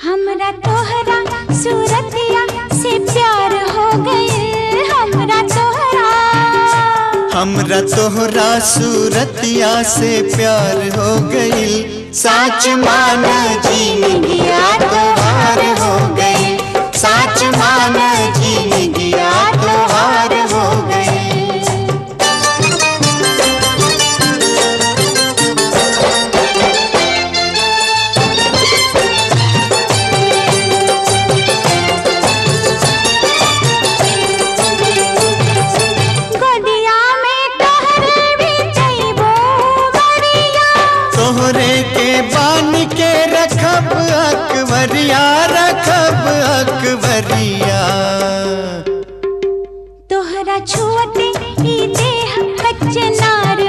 हमरा तोहरा सूरतिया से प्यार हो गए। हमरा तोहरा सूरतिया से प्यार हो गई। साच मान जिंदगिया तोहार हो गई। साच मान जिंदगिया तोहार हो गई। तोहरे के बान के रखब अकबरिया, रखब अकबरिया। तोहरा छुअते ही देह कच्चनार